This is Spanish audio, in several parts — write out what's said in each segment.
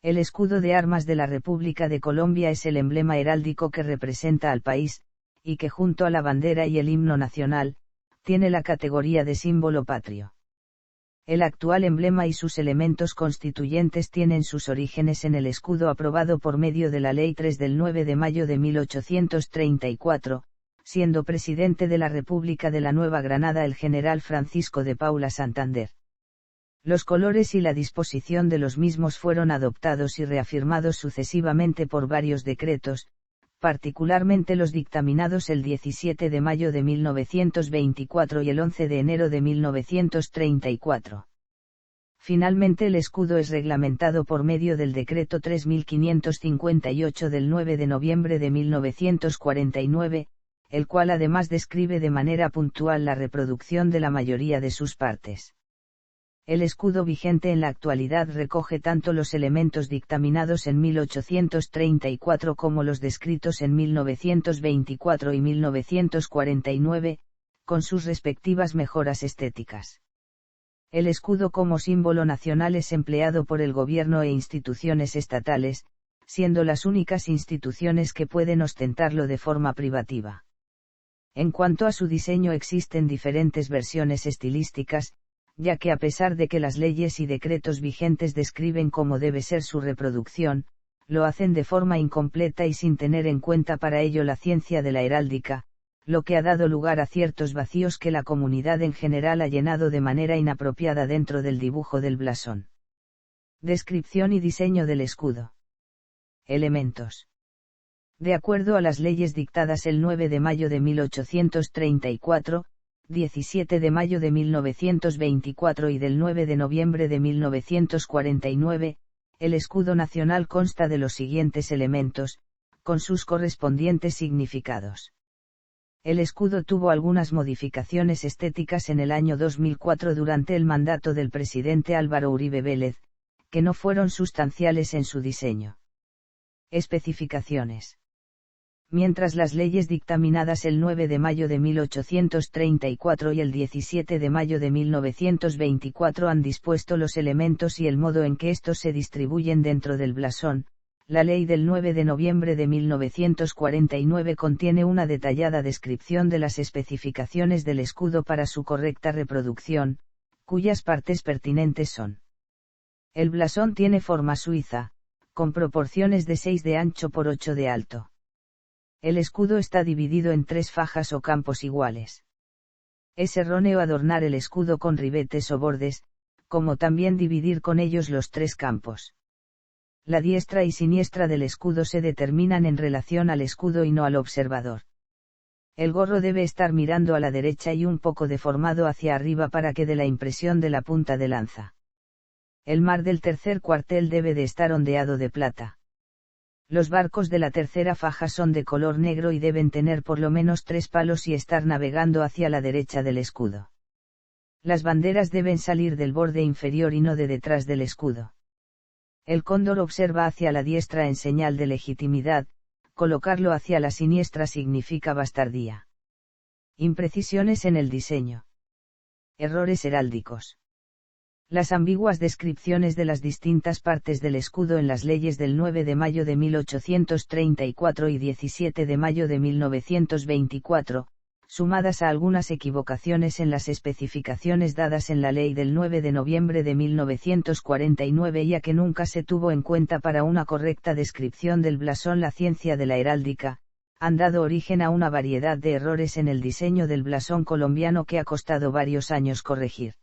El escudo de armas de la República de Colombia es el emblema heráldico que representa al país, y que junto a la bandera y el himno nacional, tiene la categoría de símbolo patrio. El actual emblema y sus elementos constituyentes tienen sus orígenes en el escudo aprobado por medio de la Ley 3 del 9 de mayo de 1834, siendo presidente de la República de la Nueva Granada el general Francisco de Paula Santander. Los colores y la disposición de los mismos fueron adoptados y reafirmados sucesivamente por varios decretos, particularmente los dictaminados el 17 de mayo de 1924 y el 11 de enero de 1934. Finalmente el escudo es reglamentado por medio del decreto 3558 del 9 de noviembre de 1949, el cual además describe de manera puntual la reproducción de la mayoría de sus partes. El escudo vigente en la actualidad recoge tanto los elementos dictaminados en 1834 como los descritos en 1924 y 1949, con sus respectivas mejoras estéticas. El escudo como símbolo nacional es empleado por el gobierno e instituciones estatales, siendo las únicas instituciones que pueden ostentarlo de forma privativa. En cuanto a su diseño existen diferentes versiones estilísticas, ya que a pesar de que las leyes y decretos vigentes describen cómo debe ser su reproducción, lo hacen de forma incompleta y sin tener en cuenta para ello la ciencia de la heráldica, lo que ha dado lugar a ciertos vacíos que la comunidad en general ha llenado de manera inapropiada dentro del dibujo del blasón. Descripción y diseño del escudo. Elementos. De acuerdo a las leyes dictadas el 9 de mayo de 1834, 17 de mayo de 1924 y del 9 de noviembre de 1949, el escudo nacional consta de los siguientes elementos, con sus correspondientes significados. El escudo tuvo algunas modificaciones estéticas en el año 2004 durante el mandato del presidente Álvaro Uribe Vélez, que no fueron sustanciales en su diseño. Especificaciones. Mientras las leyes dictaminadas el 9 de mayo de 1834 y el 17 de mayo de 1924 han dispuesto los elementos y el modo en que estos se distribuyen dentro del blasón, la ley del 9 de noviembre de 1949 contiene una detallada descripción de las especificaciones del escudo para su correcta reproducción, cuyas partes pertinentes son: el blasón tiene forma suiza, con proporciones de 6 de ancho por 8 de alto. El escudo está dividido en 3 fajas o campos iguales. Es erróneo adornar el escudo con ribetes o bordes, como también dividir con ellos los 3 campos. La diestra y siniestra del escudo se determinan en relación al escudo y no al observador. El gorro debe estar mirando a la derecha y un poco deformado hacia arriba para que dé la impresión de la punta de lanza. El mar del tercer cuartel debe de estar ondeado de plata. Los barcos de la tercera faja son de color negro y deben tener por lo menos 3 palos y estar navegando hacia la derecha del escudo. Las banderas deben salir del borde inferior y no de detrás del escudo. El cóndor observa hacia la diestra en señal de legitimidad, colocarlo hacia la siniestra significa bastardía. Imprecisiones en el diseño. Errores heráldicos. Las ambiguas descripciones de las distintas partes del escudo en las leyes del 9 de mayo de 1834 y 17 de mayo de 1924, sumadas a algunas equivocaciones en las especificaciones dadas en la ley del 9 de noviembre de 1949 ya que nunca se tuvo en cuenta para una correcta descripción del blasón la ciencia de la heráldica, han dado origen a una variedad de errores en el diseño del blasón colombiano que ha costado varios años corregir.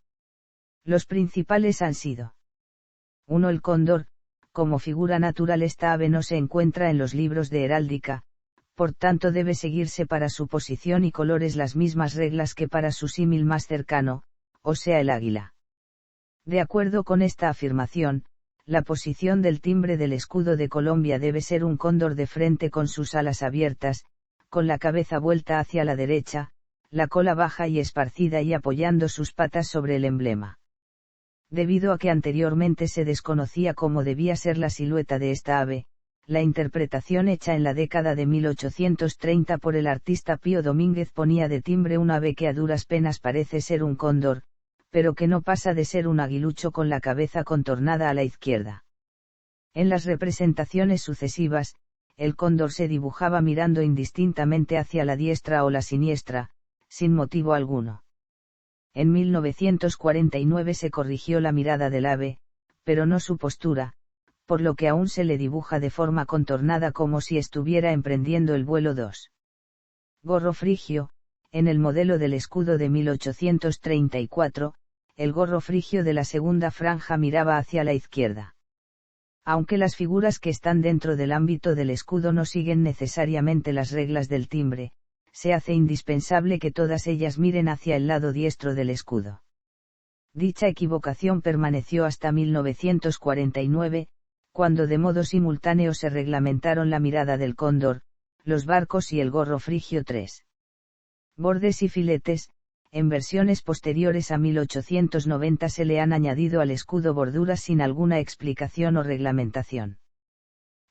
Los principales han sido: 1. El cóndor, como figura natural esta ave no se encuentra en los libros de heráldica, por tanto debe seguirse para su posición y colores las mismas reglas que para su símil más cercano, o sea el águila. De acuerdo con esta afirmación, la posición del timbre del escudo de Colombia debe ser un cóndor de frente con sus alas abiertas, con la cabeza vuelta hacia la derecha, la cola baja y esparcida y apoyando sus patas sobre el emblema. Debido a que anteriormente se desconocía cómo debía ser la silueta de esta ave, la interpretación hecha en la década de 1830 por el artista Pío Domínguez ponía de timbre un ave que a duras penas parece ser un cóndor, pero que no pasa de ser un aguilucho con la cabeza contornada a la izquierda. En las representaciones sucesivas, el cóndor se dibujaba mirando indistintamente hacia la diestra o la siniestra, sin motivo alguno. En 1949 se corrigió la mirada del ave, pero no su postura, por lo que aún se le dibuja de forma contornada como si estuviera emprendiendo el vuelo 2. Gorro frigio. En el modelo del escudo de 1834, el gorro frigio de la segunda franja miraba hacia la izquierda. Aunque las figuras que están dentro del ámbito del escudo no siguen necesariamente las reglas del timbre, se hace indispensable que todas ellas miren hacia el lado diestro del escudo. Dicha equivocación permaneció hasta 1949, cuando de modo simultáneo se reglamentaron la mirada del cóndor, los barcos y el gorro frigio 3. Bordes y filetes. En versiones posteriores a 1890 se le han añadido al escudo borduras sin alguna explicación o reglamentación.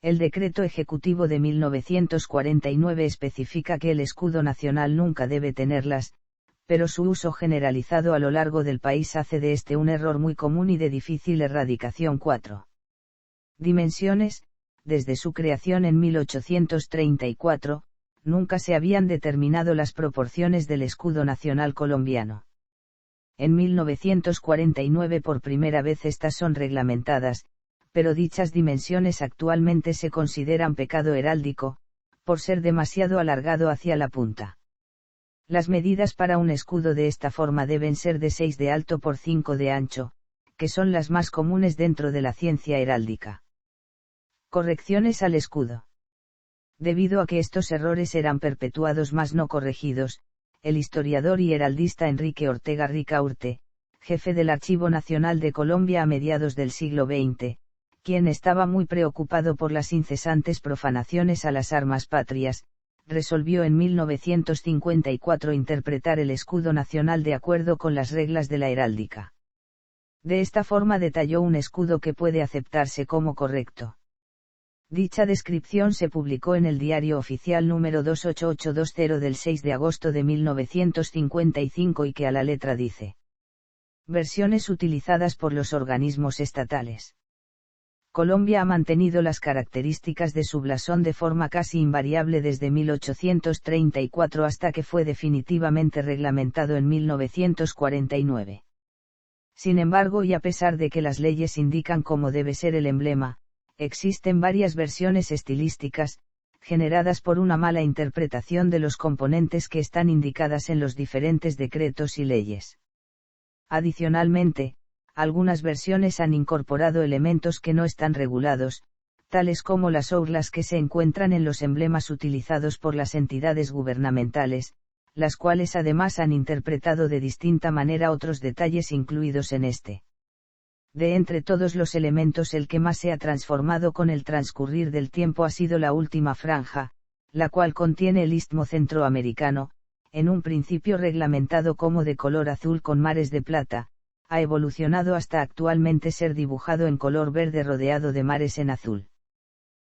El decreto ejecutivo de 1949 especifica que el escudo nacional nunca debe tenerlas, pero su uso generalizado a lo largo del país hace de este un error muy común y de difícil erradicación. 4. Dimensiones. Desde su creación en 1834, nunca se habían determinado las proporciones del escudo nacional colombiano. En 1949 por primera vez estas son reglamentadas, pero dichas dimensiones actualmente se consideran pecado heráldico, por ser demasiado alargado hacia la punta. Las medidas para un escudo de esta forma deben ser de 6 de alto por 5 de ancho, que son las más comunes dentro de la ciencia heráldica. Correcciones al escudo. Debido a que estos errores eran perpetuados más no corregidos, el historiador y heraldista Enrique Ortega Ricaurte, jefe del Archivo Nacional de Colombia a mediados del siglo XX, quien estaba muy preocupado por las incesantes profanaciones a las armas patrias, resolvió en 1954 interpretar el escudo nacional de acuerdo con las reglas de la heráldica. De esta forma detalló un escudo que puede aceptarse como correcto. Dicha descripción se publicó en el Diario Oficial número 28820 del 6 de agosto de 1955 y que a la letra dice: versiones utilizadas por los organismos estatales. Colombia ha mantenido las características de su blasón de forma casi invariable desde 1834 hasta que fue definitivamente reglamentado en 1949. Sin embargo, y a pesar de que las leyes indican cómo debe ser el emblema, existen varias versiones estilísticas, generadas por una mala interpretación de los componentes que están indicadas en los diferentes decretos y leyes. Adicionalmente, algunas versiones han incorporado elementos que no están regulados, tales como las orlas que se encuentran en los emblemas utilizados por las entidades gubernamentales, las cuales además han interpretado de distinta manera otros detalles incluidos en este. De entre todos los elementos el que más se ha transformado con el transcurrir del tiempo ha sido la última franja, la cual contiene el istmo centroamericano, en un principio reglamentado como de color azul con mares de plata, ha evolucionado hasta actualmente ser dibujado en color verde rodeado de mares en azul.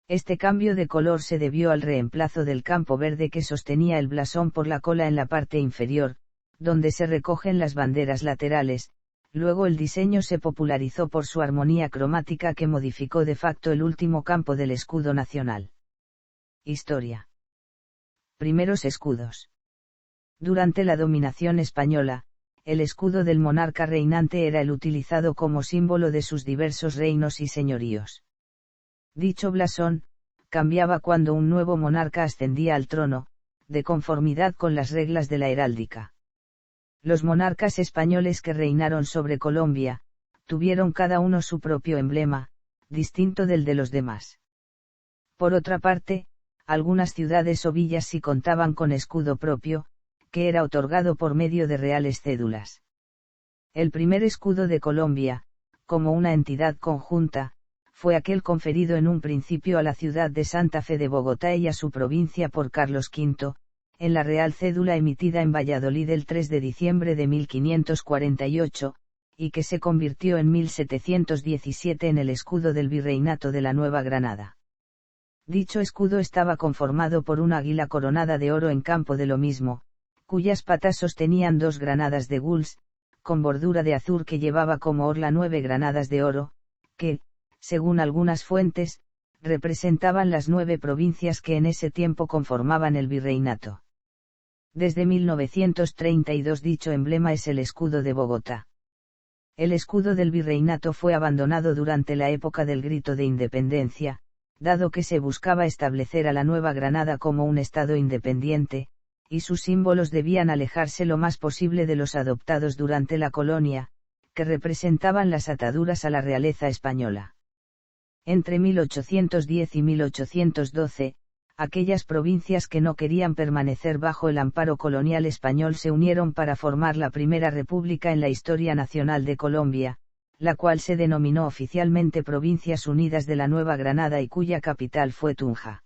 Este cambio de color se debió al reemplazo del campo verde que sostenía el blasón por la cola en la parte inferior, donde se recogen las banderas laterales. Luego el diseño se popularizó por su armonía cromática que modificó de facto el último campo del escudo nacional. Historia. Primeros escudos. Durante la dominación española, el escudo del monarca reinante era el utilizado como símbolo de sus diversos reinos y señoríos. Dicho blasón, cambiaba cuando un nuevo monarca ascendía al trono, de conformidad con las reglas de la heráldica. Los monarcas españoles que reinaron sobre Colombia, tuvieron cada uno su propio emblema, distinto del de los demás. Por otra parte, algunas ciudades o villas sí contaban con escudo propio, que era otorgado por medio de reales cédulas. El primer escudo de Colombia, como una entidad conjunta, fue aquel conferido en un principio a la ciudad de Santa Fe de Bogotá y a su provincia por Carlos V, en la Real Cédula emitida en Valladolid el 3 de diciembre de 1548, y que se convirtió en 1717 en el escudo del Virreinato de la Nueva Granada. Dicho escudo estaba conformado por un águila coronada de oro en campo de lo mismo, cuyas patas sostenían 2 granadas de gules, con bordura de azur que llevaba como orla 9 granadas de oro, que, según algunas fuentes, representaban las 9 provincias que en ese tiempo conformaban el virreinato. Desde 1932 dicho emblema es el escudo de Bogotá. El escudo del virreinato fue abandonado durante la época del Grito de Independencia, dado que se buscaba establecer a la Nueva Granada como un estado independiente, y sus símbolos debían alejarse lo más posible de los adoptados durante la colonia, que representaban las ataduras a la realeza española. Entre 1810 y 1812, aquellas provincias que no querían permanecer bajo el amparo colonial español se unieron para formar la primera república en la historia nacional de Colombia, la cual se denominó oficialmente Provincias Unidas de la Nueva Granada y cuya capital fue Tunja.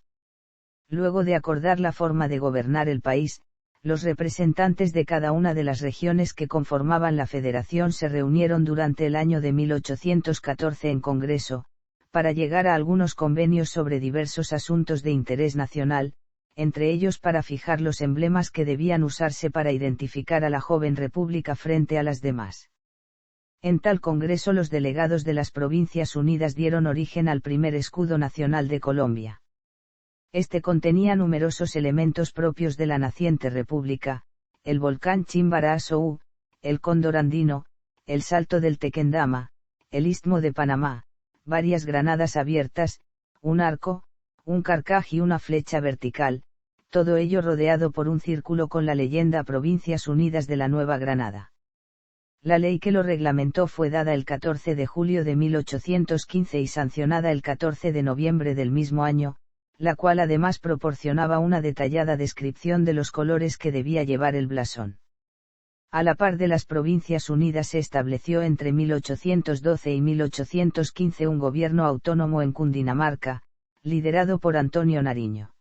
Luego de acordar la forma de gobernar el país, los representantes de cada una de las regiones que conformaban la federación se reunieron durante el año de 1814 en Congreso, para llegar a algunos convenios sobre diversos asuntos de interés nacional, entre ellos para fijar los emblemas que debían usarse para identificar a la joven república frente a las demás. En tal congreso los delegados de las Provincias Unidas dieron origen al primer escudo nacional de Colombia. Este contenía numerosos elementos propios de la naciente república: el volcán Chimborazo, el cóndor andino, el salto del Tequendama, el istmo de Panamá, varias granadas abiertas, un arco, un carcaj y una flecha vertical, todo ello rodeado por un círculo con la leyenda Provincias Unidas de la Nueva Granada. La ley que lo reglamentó fue dada el 14 de julio de 1815 y sancionada el 14 de noviembre del mismo año, la cual además proporcionaba una detallada descripción de los colores que debía llevar el blasón. A la par de las Provincias Unidas se estableció entre 1812 y 1815 un gobierno autónomo en Cundinamarca, liderado por Antonio Nariño.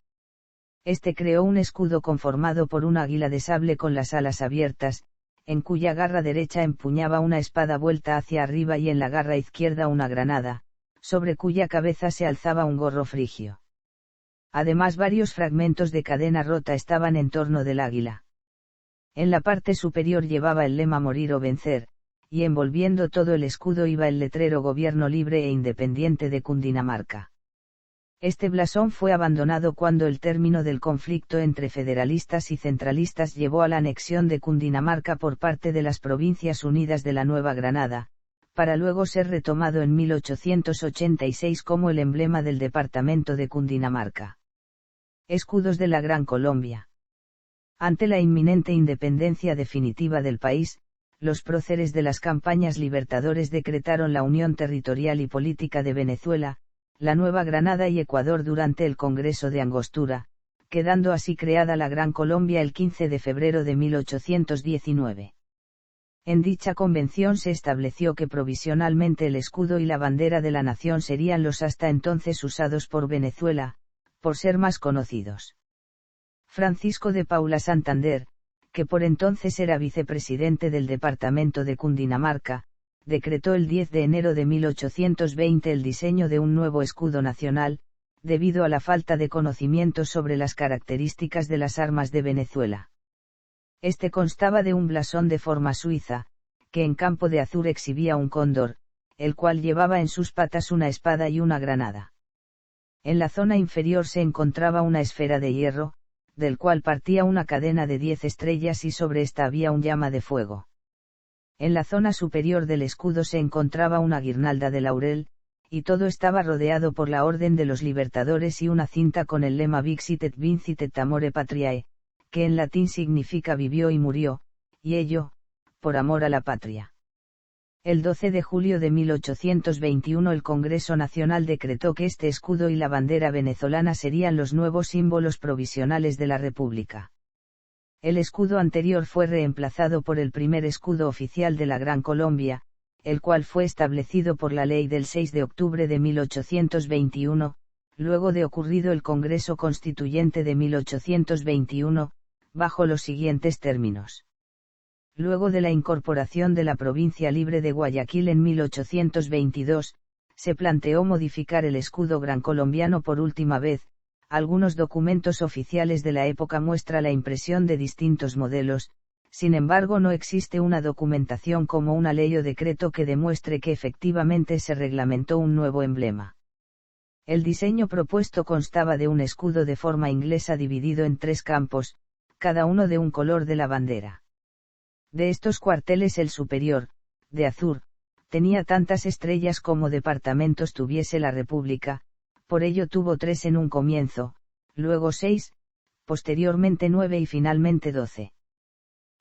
Este creó un escudo conformado por un águila de sable con las alas abiertas, en cuya garra derecha empuñaba una espada vuelta hacia arriba y en la garra izquierda una granada, sobre cuya cabeza se alzaba un gorro frigio. Además varios fragmentos de cadena rota estaban en torno del águila. En la parte superior llevaba el lema Morir o Vencer, y envolviendo todo el escudo iba el letrero Gobierno Libre e Independiente de Cundinamarca. Este blasón fue abandonado cuando el término del conflicto entre federalistas y centralistas llevó a la anexión de Cundinamarca por parte de las Provincias Unidas de la Nueva Granada, para luego ser retomado en 1886 como el emblema del departamento de Cundinamarca. Escudos de la Gran Colombia. Ante la inminente independencia definitiva del país, los próceres de las campañas libertadores decretaron la unión territorial y política de Venezuela, la Nueva Granada y Ecuador durante el Congreso de Angostura, quedando así creada la Gran Colombia el 15 de febrero de 1819. En dicha convención se estableció que provisionalmente el escudo y la bandera de la nación serían los hasta entonces usados por Venezuela, por ser más conocidos. Francisco de Paula Santander, que por entonces era vicepresidente del departamento de Cundinamarca, decretó el 10 de enero de 1820 el diseño de un nuevo escudo nacional, debido a la falta de conocimientos sobre las características de las armas de Venezuela. Este constaba de un blasón de forma suiza, que en campo de azur exhibía un cóndor, el cual llevaba en sus patas una espada y una granada. En la zona inferior se encontraba una esfera de hierro, del cual partía una cadena de 10 estrellas y sobre esta había un llama de fuego. En la zona superior del escudo se encontraba una guirnalda de laurel, y todo estaba rodeado por la Orden de los Libertadores y una cinta con el lema Vixit et Vincit et Amore Patriae, que en latín significa vivió y murió, y ello, por amor a la patria. El 12 de julio de 1821 el Congreso Nacional decretó que este escudo y la bandera venezolana serían los nuevos símbolos provisionales de la República. El escudo anterior fue reemplazado por el primer escudo oficial de la Gran Colombia, el cual fue establecido por la ley del 6 de octubre de 1821, luego de ocurrido el Congreso Constituyente de 1821, bajo los siguientes términos. Luego de la incorporación de la Provincia Libre de Guayaquil en 1822, se planteó modificar el escudo gran colombiano por última vez. Algunos documentos oficiales de la época muestran la impresión de distintos modelos, Sin embargo no existe una documentación como una ley o decreto que demuestre que efectivamente se reglamentó un nuevo emblema. El diseño propuesto constaba de un escudo de forma inglesa dividido en 3 campos, cada uno de un color de la bandera. De estos cuarteles el superior, de azur, tenía tantas estrellas como departamentos tuviese la República, por ello tuvo 3 en un comienzo, luego 6, posteriormente 9 y finalmente 12.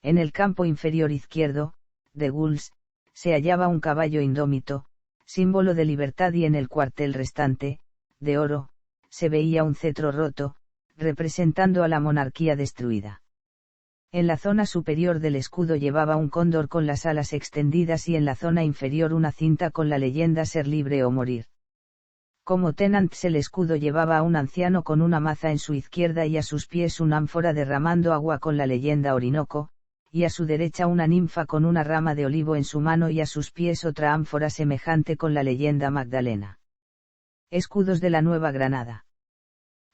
En el campo inferior izquierdo, de gules, se hallaba un caballo indómito, símbolo de libertad, y en el cuartel restante, de oro, se veía un cetro roto, representando a la monarquía destruida. En la zona superior del escudo llevaba un cóndor con las alas extendidas y en la zona inferior una cinta con la leyenda ser libre o morir. Como tenants el escudo llevaba a un anciano con una maza en su izquierda y a sus pies un ánfora derramando agua con la leyenda Orinoco, y a su derecha una ninfa con una rama de olivo en su mano y a sus pies otra ánfora semejante con la leyenda Magdalena. Escudos de la Nueva Granada.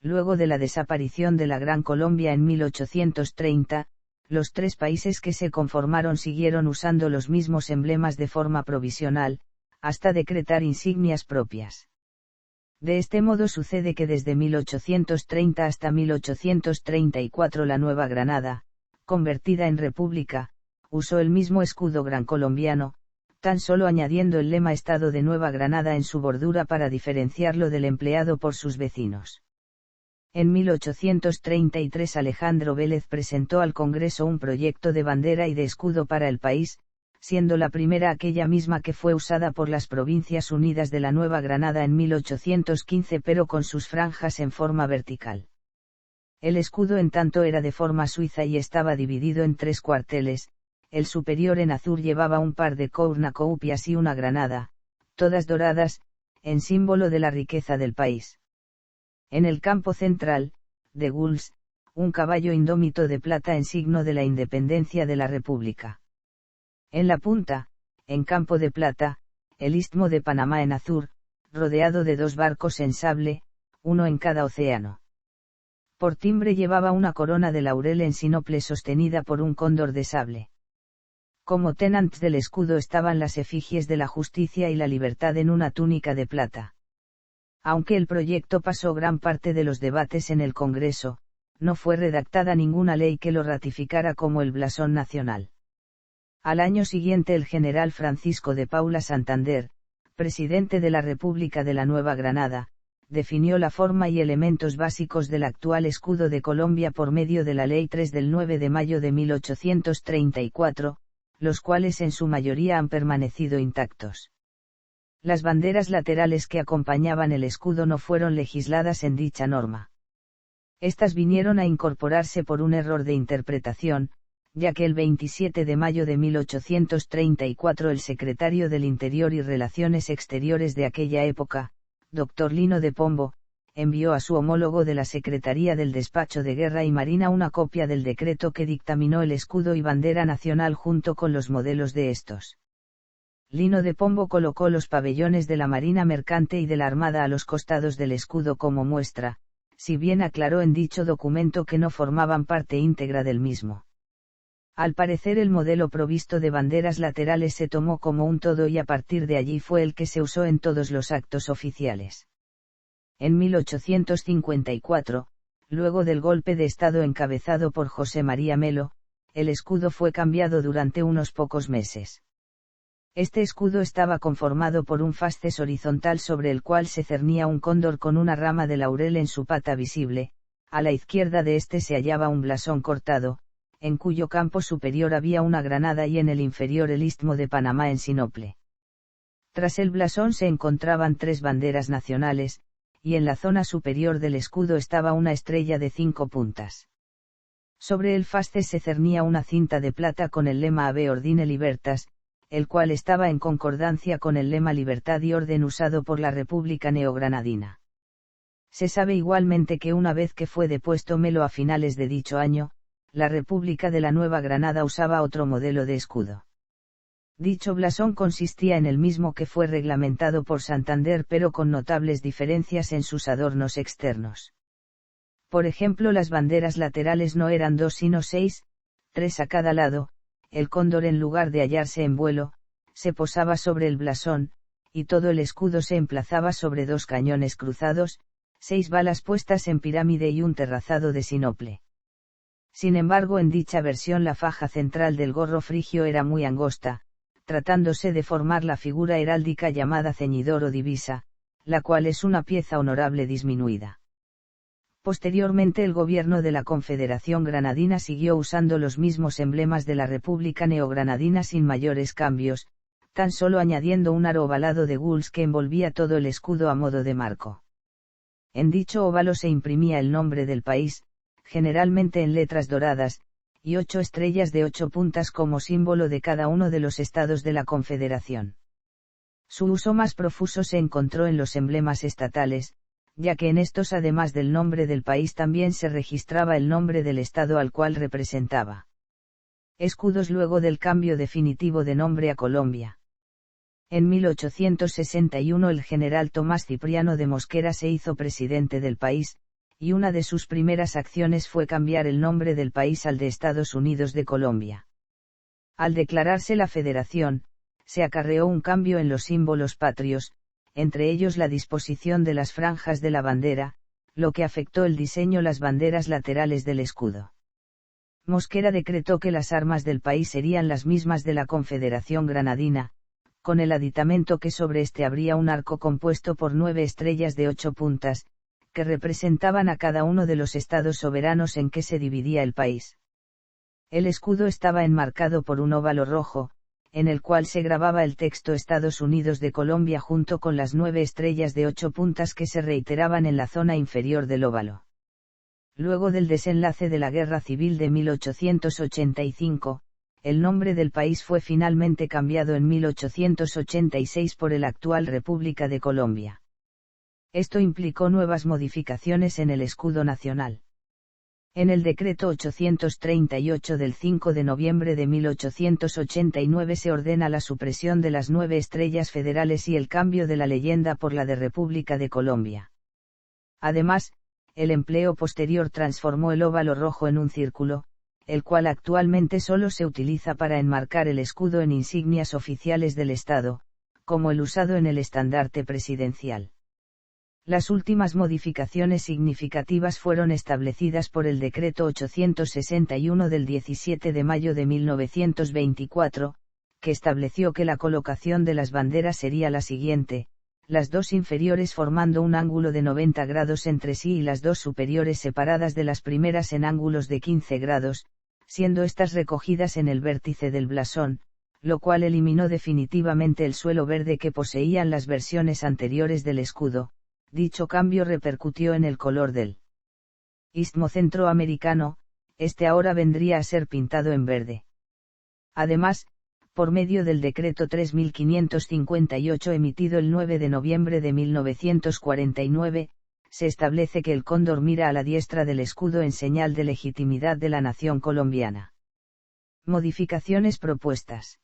Luego de la desaparición de la Gran Colombia en 1830, los 3 países que se conformaron siguieron usando los mismos emblemas de forma provisional, hasta decretar insignias propias. De este modo sucede que desde 1830 hasta 1834 la Nueva Granada, convertida en república, usó el mismo escudo grancolombiano, tan solo añadiendo el lema Estado de Nueva Granada en su bordura para diferenciarlo del empleado por sus vecinos. En 1833 Alejandro Vélez presentó al Congreso un proyecto de bandera y de escudo para el país, siendo la primera aquella misma que fue usada por las Provincias Unidas de la Nueva Granada en 1815, pero con sus franjas en forma vertical. El escudo en tanto era de forma suiza y estaba dividido en 3 cuarteles, el superior en azur llevaba un par de cornucopias y una granada, todas doradas, en símbolo de la riqueza del país. En el campo central, de gules, un caballo indómito de plata en signo de la independencia de la República. En la punta, en campo de plata, el istmo de Panamá en azur, rodeado de 2 barcos en sable, uno en cada océano. Por timbre llevaba una corona de laurel en sinople sostenida por un cóndor de sable. Como tenants del escudo estaban las efigies de la justicia y la libertad en una túnica de plata. Aunque el proyecto pasó gran parte de los debates en el Congreso, no fue redactada ninguna ley que lo ratificara como el blasón nacional. Al año siguiente el general Francisco de Paula Santander, presidente de la República de la Nueva Granada, definió la forma y elementos básicos del actual escudo de Colombia por medio de la Ley 3 del 9 de mayo de 1834, los cuales en su mayoría han permanecido intactos. Las banderas laterales que acompañaban el escudo no fueron legisladas en dicha norma. Estas vinieron a incorporarse por un error de interpretación, ya que el 27 de mayo de 1834 el secretario del Interior y Relaciones Exteriores de aquella época, Dr. Lino de Pombo, envió a su homólogo de la Secretaría del Despacho de Guerra y Marina una copia del decreto que dictaminó el escudo y bandera nacional junto con los modelos de estos. Lino de Pombo colocó los pabellones de la Marina Mercante y de la Armada a los costados del escudo como muestra, si bien aclaró en dicho documento que no formaban parte íntegra del mismo. Al parecer el modelo provisto de banderas laterales se tomó como un todo y a partir de allí fue el que se usó en todos los actos oficiales. En 1854, luego del golpe de Estado encabezado por José María Melo, el escudo fue cambiado durante unos pocos meses. Este escudo estaba conformado por un fasces horizontal sobre el cual se cernía un cóndor con una rama de laurel en su pata visible, a la izquierda de este se hallaba un blasón cortado, en cuyo campo superior había una granada y en el inferior el istmo de Panamá en sinople. Tras el blasón se encontraban 3 banderas nacionales, y en la zona superior del escudo estaba una estrella de 5 puntas. Sobre el fasces se cernía una cinta de plata con el lema Ave Ordine Libertas, el cual estaba en concordancia con el lema Libertad y Orden usado por la República Neogranadina. Se sabe igualmente que una vez que fue depuesto Melo a finales de dicho año, la República de la Nueva Granada usaba otro modelo de escudo. Dicho blasón consistía en el mismo que fue reglamentado por Santander pero con notables diferencias en sus adornos externos. Por ejemplo, las banderas laterales no eran 2 sino 6, 3 a cada lado, el cóndor en lugar de hallarse en vuelo, se posaba sobre el blasón, y todo el escudo se emplazaba sobre 2 cañones cruzados, 6 balas puestas en pirámide y un terrazado de sinople. Sin embargo, en dicha versión la faja central del gorro frigio era muy angosta, tratándose de formar la figura heráldica llamada ceñidor o divisa, la cual es una pieza honorable disminuida. Posteriormente el gobierno de la Confederación Granadina siguió usando los mismos emblemas de la República Neogranadina sin mayores cambios, tan solo añadiendo un aro ovalado de gules que envolvía todo el escudo a modo de marco. En dicho óvalo se imprimía el nombre del país, generalmente en letras doradas, y 8 estrellas de 8 puntas como símbolo de cada uno de los estados de la Confederación. Su uso más profuso se encontró en los emblemas estatales, ya que en estos además del nombre del país también se registraba el nombre del estado al cual representaba. Escudos luego del cambio definitivo de nombre a Colombia. En 1861 el general Tomás Cipriano de Mosquera se hizo presidente del país, y una de sus primeras acciones fue cambiar el nombre del país al de Estados Unidos de Colombia. Al declararse la federación, se acarreó un cambio en los símbolos patrios, entre ellos la disposición de las franjas de la bandera, lo que afectó el diseño las banderas laterales del escudo. Mosquera decretó que las armas del país serían las mismas de la Confederación Granadina, con el aditamento que sobre este habría un arco compuesto por 9 estrellas de 8 puntas, que representaban a cada uno de los estados soberanos en que se dividía el país. El escudo estaba enmarcado por un óvalo rojo, en el cual se grababa el texto Estados Unidos de Colombia junto con las 9 estrellas de 8 puntas que se reiteraban en la zona inferior del óvalo. Luego del desenlace de la Guerra Civil de 1885, el nombre del país fue finalmente cambiado en 1886 por el actual República de Colombia. Esto implicó nuevas modificaciones en el escudo nacional. En el decreto 838 del 5 de noviembre de 1889 se ordena la supresión de las 9 estrellas federales y el cambio de la leyenda por la de República de Colombia. Además, el empleo posterior transformó el óvalo rojo en un círculo, el cual actualmente solo se utiliza para enmarcar el escudo en insignias oficiales del Estado, como el usado en el estandarte presidencial. Las últimas modificaciones significativas fueron establecidas por el Decreto 861 del 17 de mayo de 1924, que estableció que la colocación de las banderas sería la siguiente: las 2 inferiores formando un ángulo de 90 grados entre sí y las 2 superiores separadas de las primeras en ángulos de 15 grados, siendo estas recogidas en el vértice del blasón, lo cual eliminó definitivamente el suelo verde que poseían las versiones anteriores del escudo. Dicho cambio repercutió en el color del istmo centroamericano, este ahora vendría a ser pintado en verde. Además, por medio del decreto 3558 emitido el 9 de noviembre de 1949, se establece que el cóndor mira a la diestra del escudo en señal de legitimidad de la nación colombiana. Modificaciones propuestas.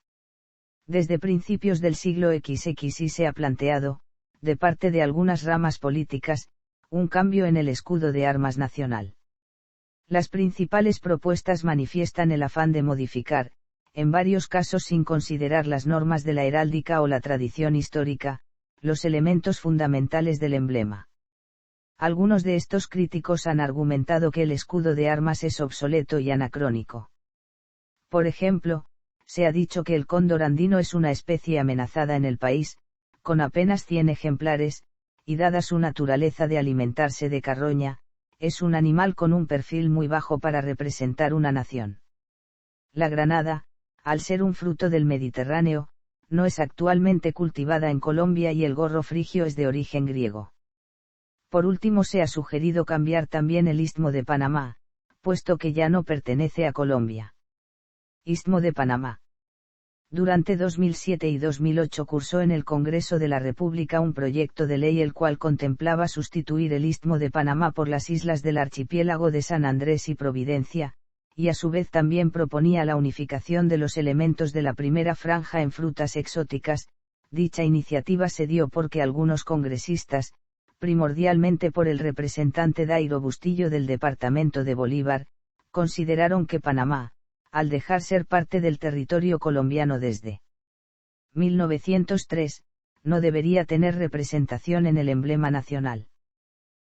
Desde principios del siglo XXI se ha planteado, de parte de algunas ramas políticas, un cambio en el escudo de armas nacional. Las principales propuestas manifiestan el afán de modificar, en varios casos sin considerar las normas de la heráldica o la tradición histórica, los elementos fundamentales del emblema. Algunos de estos críticos han argumentado que el escudo de armas es obsoleto y anacrónico. Por ejemplo, se ha dicho que el cóndor andino es una especie amenazada en el país, con apenas 100 ejemplares, y dada su naturaleza de alimentarse de carroña, es un animal con un perfil muy bajo para representar una nación. La granada, al ser un fruto del Mediterráneo, no es actualmente cultivada en Colombia y el gorro frigio es de origen griego. Por último, se ha sugerido cambiar también el Istmo de Panamá, puesto que ya no pertenece a Colombia. Istmo de Panamá. Durante 2007 y 2008 cursó en el Congreso de la República un proyecto de ley el cual contemplaba sustituir el Istmo de Panamá por las islas del archipiélago de San Andrés y Providencia, y a su vez también proponía la unificación de los elementos de la primera franja en frutas exóticas. Dicha iniciativa se dio porque algunos congresistas, primordialmente por el representante Dairo Bustillo del departamento de Bolívar, consideraron que Panamá, al dejar ser parte del territorio colombiano desde 1903, no debería tener representación en el emblema nacional.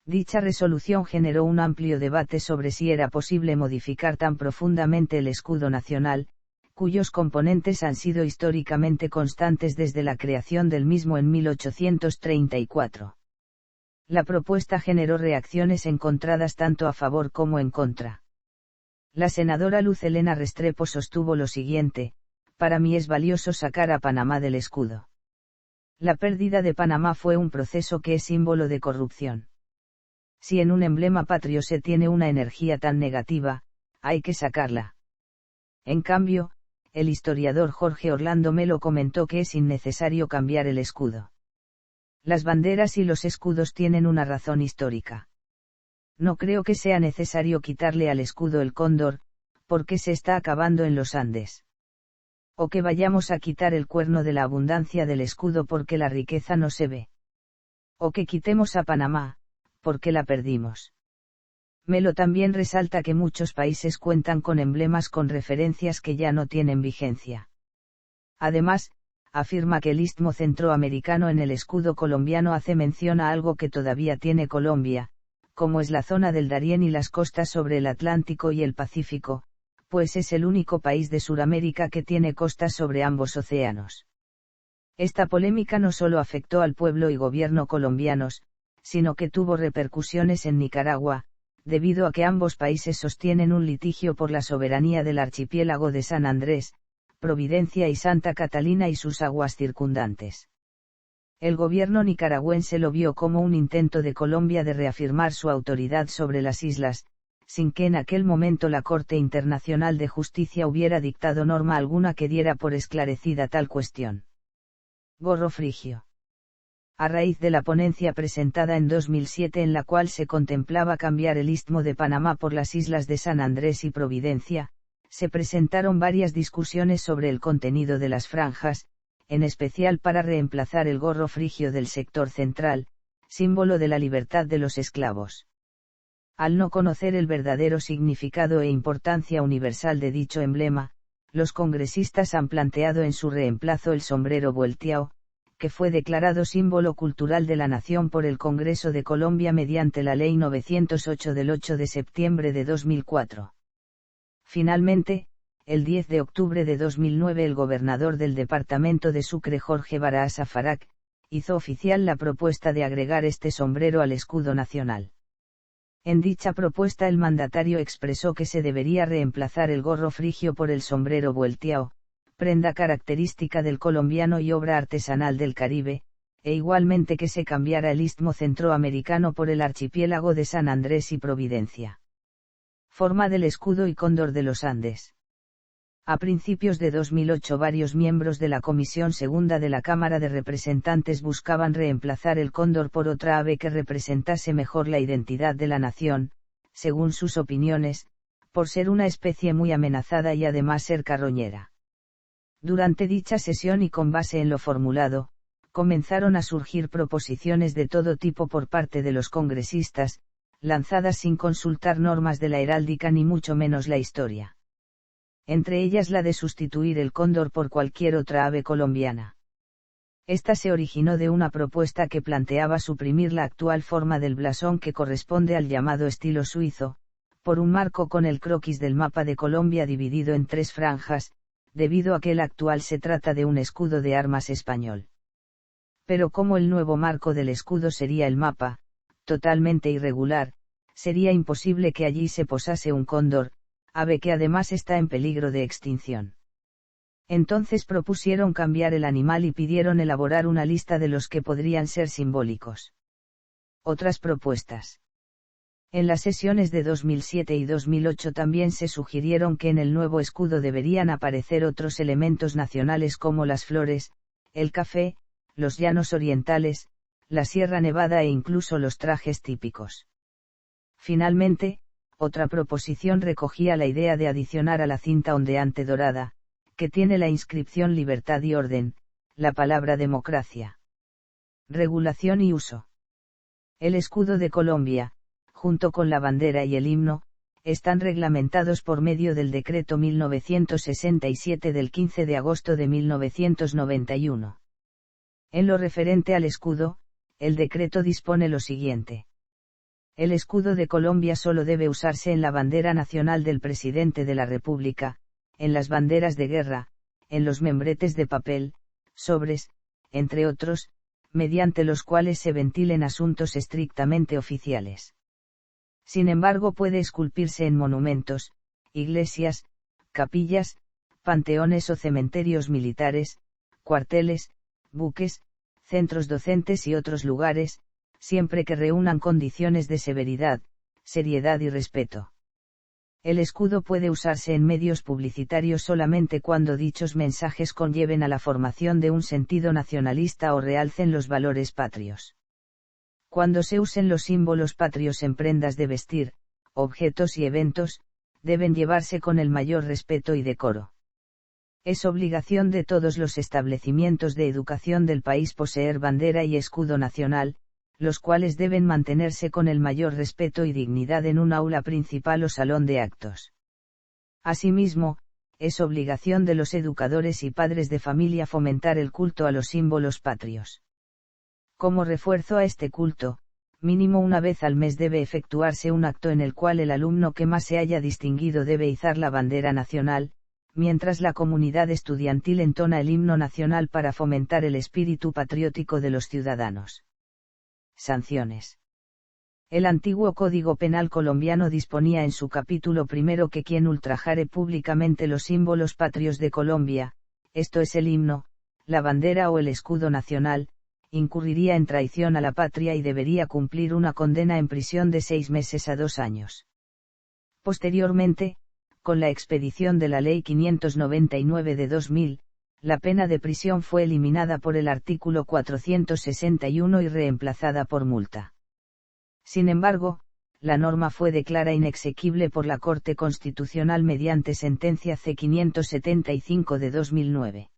Dicha resolución generó un amplio debate sobre si era posible modificar tan profundamente el escudo nacional, cuyos componentes han sido históricamente constantes desde la creación del mismo en 1834. La propuesta generó reacciones encontradas tanto a favor como en contra. La senadora Luz Helena Restrepo sostuvo lo siguiente: para mí es valioso sacar a Panamá del escudo. La pérdida de Panamá fue un proceso que es símbolo de corrupción. Si en un emblema patrio se tiene una energía tan negativa, hay que sacarla. En cambio, el historiador Jorge Orlando Melo comentó que es innecesario cambiar el escudo. Las banderas y los escudos tienen una razón histórica. No creo que sea necesario quitarle al escudo el cóndor, porque se está acabando en los Andes. O que vayamos a quitar el cuerno de la abundancia del escudo porque la riqueza no se ve. O que quitemos a Panamá, porque la perdimos. Melo también resalta que muchos países cuentan con emblemas con referencias que ya no tienen vigencia. Además, afirma que el istmo centroamericano en el escudo colombiano hace mención a algo que todavía tiene Colombia, como es la zona del Darién y las costas sobre el Atlántico y el Pacífico, pues es el único país de Suramérica que tiene costas sobre ambos océanos. Esta polémica no solo afectó al pueblo y gobierno colombianos, sino que tuvo repercusiones en Nicaragua, debido a que ambos países sostienen un litigio por la soberanía del archipiélago de San Andrés, Providencia y Santa Catalina y sus aguas circundantes. El gobierno nicaragüense lo vio como un intento de Colombia de reafirmar su autoridad sobre las islas, sin que en aquel momento la Corte Internacional de Justicia hubiera dictado norma alguna que diera por esclarecida tal cuestión. Gorro frigio. A raíz de la ponencia presentada en 2007 en la cual se contemplaba cambiar el Istmo de Panamá por las islas de San Andrés y Providencia, se presentaron varias discusiones sobre el contenido de las franjas, en especial para reemplazar el gorro frigio del sector central, símbolo de la libertad de los esclavos. Al no conocer el verdadero significado e importancia universal de dicho emblema, los congresistas han planteado en su reemplazo el sombrero vuelteado, que fue declarado símbolo cultural de la nación por el Congreso de Colombia mediante la Ley 908 del 8 de septiembre de 2004. Finalmente, el 10 de octubre de 2009 el gobernador del departamento de Sucre Jorge Barahasa Farak, hizo oficial la propuesta de agregar este sombrero al escudo nacional. En dicha propuesta el mandatario expresó que se debería reemplazar el gorro frigio por el sombrero vuelteado, prenda característica del colombiano y obra artesanal del Caribe, e igualmente que se cambiara el istmo centroamericano por el archipiélago de San Andrés y Providencia. Forma del escudo y cóndor de los Andes. A principios de 2008 varios miembros de la Comisión Segunda de la Cámara de Representantes buscaban reemplazar el cóndor por otra ave que representase mejor la identidad de la nación, según sus opiniones, por ser una especie muy amenazada y además ser carroñera. Durante dicha sesión y con base en lo formulado, comenzaron a surgir proposiciones de todo tipo por parte de los congresistas, lanzadas sin consultar normas de la heráldica ni mucho menos la historia. Entre ellas la de sustituir el cóndor por cualquier otra ave colombiana. Esta se originó de una propuesta que planteaba suprimir la actual forma del blasón que corresponde al llamado estilo suizo, por un marco con el croquis del mapa de Colombia dividido en 3 franjas, debido a que el actual se trata de un escudo de armas español. Pero como el nuevo marco del escudo sería el mapa, totalmente irregular, sería imposible que allí se posase un cóndor, ave que además está en peligro de extinción. Entonces propusieron cambiar el animal y pidieron elaborar una lista de los que podrían ser simbólicos. Otras propuestas. En las sesiones de 2007 y 2008 también se sugirieron que en el nuevo escudo deberían aparecer otros elementos nacionales como las flores, el café, los llanos orientales, la Sierra Nevada e incluso los trajes típicos. Finalmente, otra proposición recogía la idea de adicionar a la cinta ondeante dorada, que tiene la inscripción Libertad y Orden, la palabra democracia. Regulación y uso. El escudo de Colombia, junto con la bandera y el himno, están reglamentados por medio del Decreto 1967 del 15 de agosto de 1991. En lo referente al escudo, el decreto dispone lo siguiente. El escudo de Colombia solo debe usarse en la bandera nacional del presidente de la República, en las banderas de guerra, en los membretes de papel, sobres, entre otros, mediante los cuales se ventilen asuntos estrictamente oficiales. Sin embargo, puede esculpirse en monumentos, iglesias, capillas, panteones o cementerios militares, cuarteles, buques, centros docentes y otros lugares, siempre que reúnan condiciones de severidad, seriedad y respeto. El escudo puede usarse en medios publicitarios solamente cuando dichos mensajes conlleven a la formación de un sentido nacionalista o realcen los valores patrios. Cuando se usen los símbolos patrios en prendas de vestir, objetos y eventos, deben llevarse con el mayor respeto y decoro. Es obligación de todos los establecimientos de educación del país poseer bandera y escudo nacional, los cuales deben mantenerse con el mayor respeto y dignidad en un aula principal o salón de actos. Asimismo, es obligación de los educadores y padres de familia fomentar el culto a los símbolos patrios. Como refuerzo a este culto, mínimo una vez al mes debe efectuarse un acto en el cual el alumno que más se haya distinguido debe izar la bandera nacional, mientras la comunidad estudiantil entona el himno nacional para fomentar el espíritu patriótico de los ciudadanos. Sanciones. El antiguo Código Penal colombiano disponía en su capítulo primero que quien ultrajare públicamente los símbolos patrios de Colombia, esto es el himno, la bandera o el escudo nacional, incurriría en traición a la patria y debería cumplir una condena en prisión de 6 meses a 2 años. Posteriormente, con la expedición de la Ley 599 de 2000, la pena de prisión fue eliminada por el artículo 461 y reemplazada por multa. Sin embargo, la norma fue declarada inexequible por la Corte Constitucional mediante sentencia C-575 de 2009.